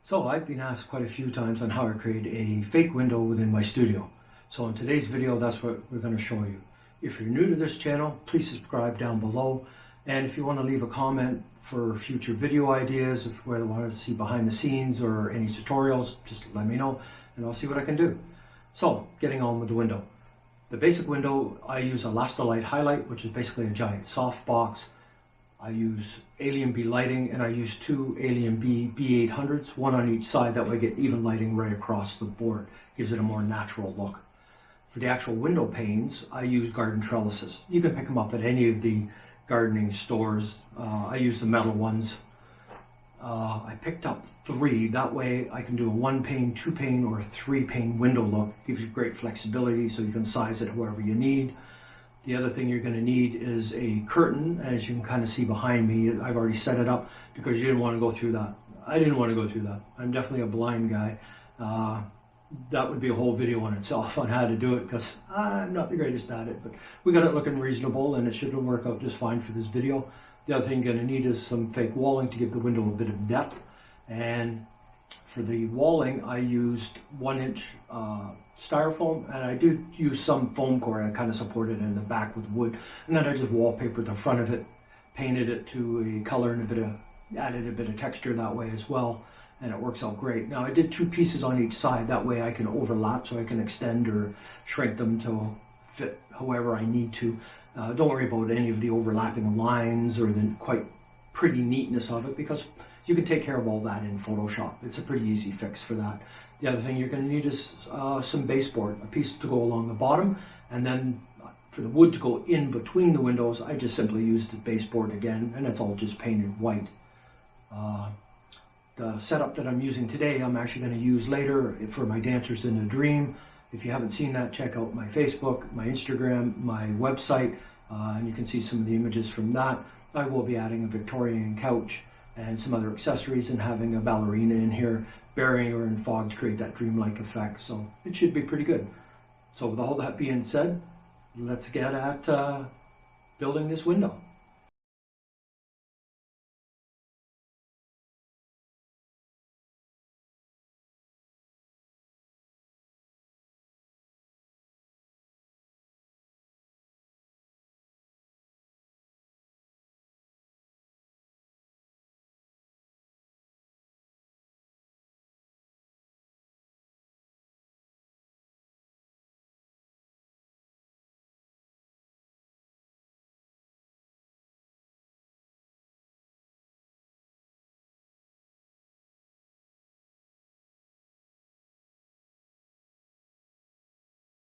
So I've been asked quite a few times on how to create a fake window within my studio. So in today's video, that's what we're going to show you. If you're new to this channel, please subscribe down below. And if you want to leave a comment for future video ideas, if you want to see behind the scenes or any tutorials, just let me know and I'll see what I can do. So getting on with the window. The basic window, I use a lastolite hilite, which is basically a giant soft box. I use Alien B lighting, and I use two Alien B B800s, one on each side. That way I get even lighting right across the board. Gives it a more natural look. For the actual window panes, I use garden trellises. You can pick them up at any of the gardening stores. I use the metal ones. I picked up 3. That way I can do a 1-pane, 2-pane, or a 3-pane window look. Gives you great flexibility so you can size it however you need. The other thing you're going to need is a curtain, as you can kind of see behind me. I've already set it up because you didn't want to go through that. I didn't want to go through that. I'm definitely a blind guy. That would be a whole video on itself on how to do it because I'm not the greatest at it. But we got it looking reasonable and it should work out just fine for this video. The other thing you're going to need is some fake walling to give the window a bit of depth. And for the walling, I used 1-inch styrofoam, and I do use some foam core. I kind of support it in the back with wood, and then I just wallpapered the front of it, painted it to a color and added a bit of texture that way as well, and it works out great. Now I did 2 pieces on each side, that way I can overlap, so I can extend or shrink them to fit however I need to. Don't worry about any of the overlapping lines or the quite pretty neatness of it, because you can take care of all that in Photoshop. It's a pretty easy fix for that. The other thing you're going to need is some baseboard, a piece to go along the bottom, and then for the wood to go in between the windows, I just simply used the baseboard again, and it's all just painted white. The setup that I'm using today, I'm actually going to use later for my Dancers in a Dream. If you haven't seen that, check out my Facebook, my Instagram, my website, and you can see some of the images from that. I will be adding a Victorian couch and some other accessories and having a ballerina in here, burying her in fog to create that dreamlike effect. So it should be pretty good. So with all that being said, let's get at building this window.